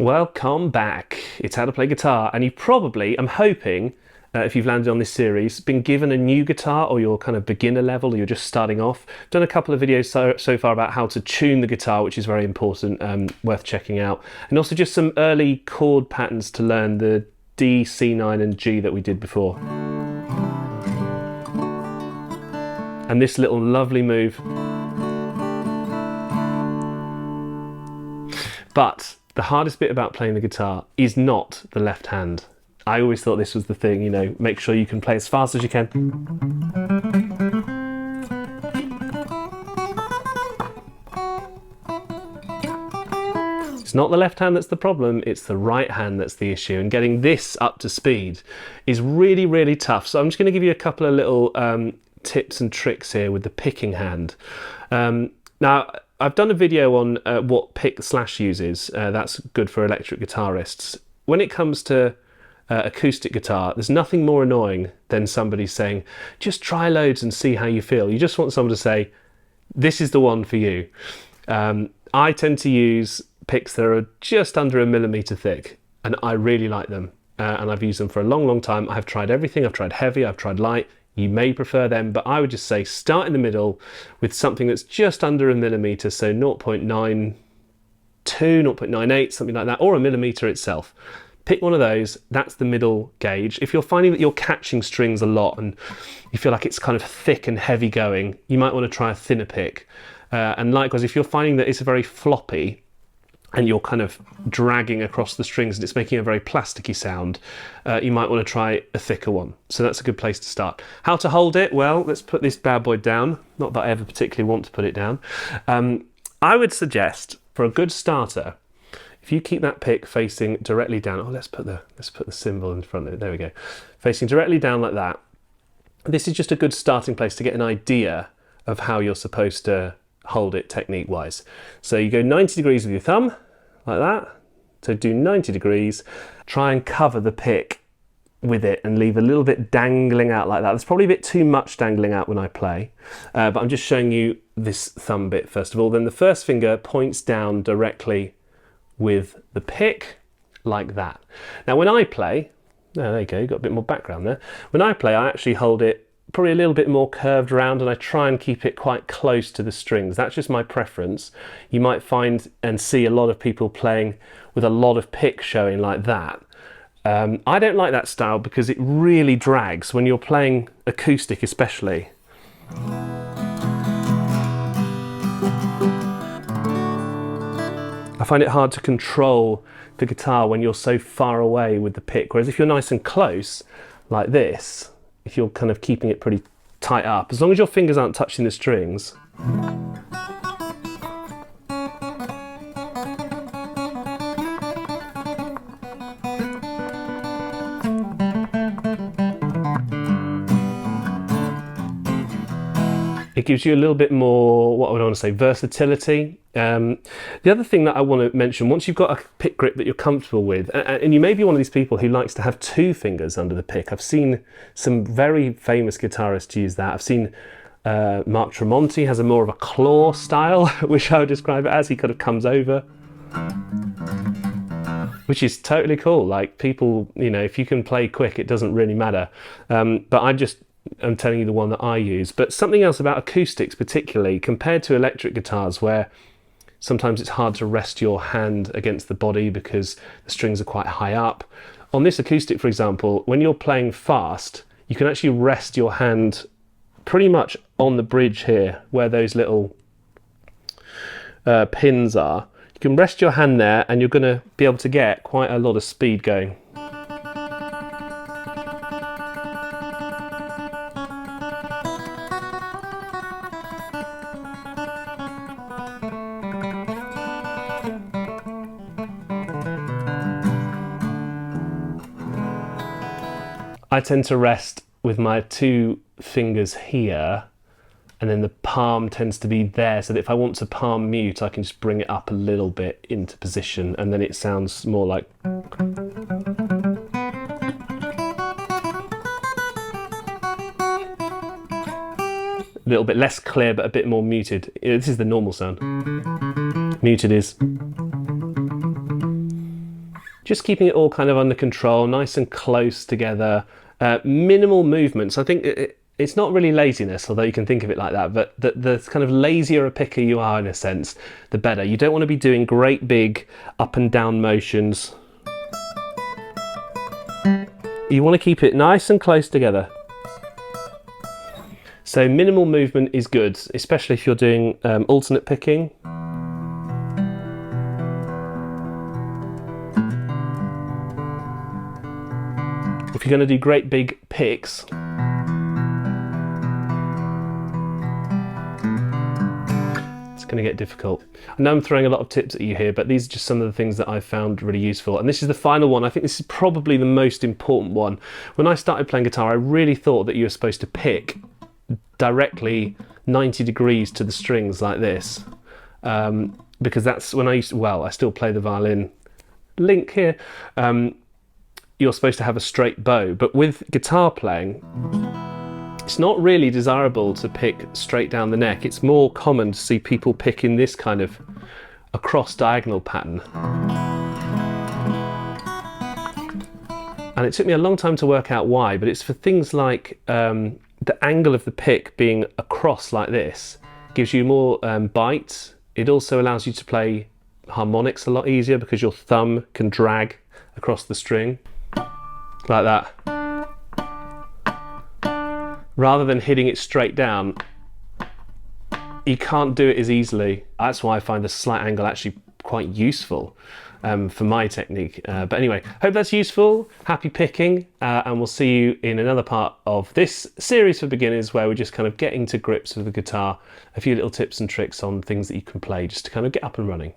Welcome back. It's How to Play Guitar, and you probably, I'm hoping, if you've landed on this series, been given a new guitar or you're kind of beginner level or you're just starting off. I've done a couple of videos so far about how to tune the guitar, which is very important, worth checking out. And also just some early chord patterns to learn the D, C9 and G that we did before. And this little lovely move. But the hardest bit about playing the guitar is not the left hand. I always thought this was the thing, you know, make sure you can play as fast as you can. It's not the left hand that's the problem, it's the right hand that's the issue, and getting this up to speed is really, really tough. So I'm just going to give you a couple of little tips and tricks here with the picking hand. Now, I've done a video on what pick slash uses. That's good for electric guitarists. When it comes to acoustic guitar, there's nothing more annoying than somebody saying, just try loads and see how you feel. You just want someone to say, this is the one for you. I tend to use picks that are just under a millimetre thick, and I really like them. And I've used them for a long, long time. I've tried everything. I've tried heavy, I've tried light. You may prefer them, but I would just say start in the middle with something that's just under a millimetre, so 0.92, 0.98, something like that, or a millimetre itself. Pick one of those, that's the middle gauge. If you're finding that you're catching strings a lot and you feel like it's kind of thick and heavy going, you might want to try a thinner pick. And likewise, if you're finding that it's very floppy, and you're kind of dragging across the strings and it's making a very plasticky sound, you might want to try a thicker one. So that's a good place to start. How to hold it? Well, let's put this bad boy down. Not that I ever particularly want to put it down. I would suggest, for a good starter, if you keep that pick facing directly down, let's put the cymbal in front of it, there we go. Facing directly down like that. This is just a good starting place to get an idea of how you're supposed to hold it technique wise. So you go 90 degrees with your thumb, like that. So do 90 degrees, try and cover the pick with it and leave a little bit dangling out like that. There's probably a bit too much dangling out when I play, but I'm just showing you this thumb bit first of all. Then the first finger points down directly with the pick, like that. Now when I play, there you go, you've got a bit more background there. When I play, I actually hold it probably a little bit more curved around, and I try and keep it quite close to the strings. That's just my preference. You might find and see a lot of people playing with a lot of pick showing like that. I don't like that style because it really drags when you're playing acoustic especially. I find it hard to control the guitar when you're so far away with the pick, whereas if you're nice and close like this, if you're kind of keeping it pretty tight up, as long as your fingers aren't touching the strings. It gives you a little bit more, what would I want to say, versatility. The other thing that I want to mention, once you've got a pick grip that you're comfortable with, and you may be one of these people who likes to have two fingers under the pick. I've seen some very famous guitarists use that. I've seen Mark Tremonti has a more of a claw style, which I would describe it as. He kind of comes over, which is totally cool. Like people, you know, if you can play quick, it doesn't really matter. But I'm telling you the one that I use. But something else about acoustics particularly, compared to electric guitars where sometimes it's hard to rest your hand against the body because the strings are quite high up. On this acoustic, for example, when you're playing fast, you can actually rest your hand pretty much on the bridge here where those little pins are. You can rest your hand there and you're going to be able to get quite a lot of speed going. I tend to rest with my two fingers here, and then the palm tends to be there, so that if I want to palm mute, I can just bring it up a little bit into position, and then it sounds more like... a little bit less clear, but a bit more muted. This is the normal sound. Muted is... just keeping it all kind of under control, nice and close together, minimal movements. I think it's not really laziness, although you can think of it like that, but the kind of lazier a picker you are in a sense, the better. You don't want to be doing great big up and down motions. You want to keep it nice and close together. So minimal movement is good, especially if you're doing alternate picking. If you're going to do great big picks, it's going to get difficult. I know I'm throwing a lot of tips at you here, but these are just some of the things that I've found really useful. And this is the final one. I think this is probably the most important one. When I started playing guitar, I really thought that you were supposed to pick directly 90 degrees to the strings like this, because that's when I used to, well, I still play the violin, link here. You're supposed to have a straight bow, but with guitar playing, it's not really desirable to pick straight down the neck. It's more common to see people pick in this kind of across diagonal pattern. And it took me a long time to work out why, but it's for things like the angle of the pick being across like this gives you more bite. It also allows you to play harmonics a lot easier because your thumb can drag across the string like that, rather than hitting it straight down. You can't do it as easily. That's why I find the slight angle actually quite useful for my technique. But anyway, hope that's useful. Happy picking, and we'll see you in another part of this series for beginners where we're just kind of getting to grips with the guitar, a few little tips and tricks on things that you can play just to kind of get up and running.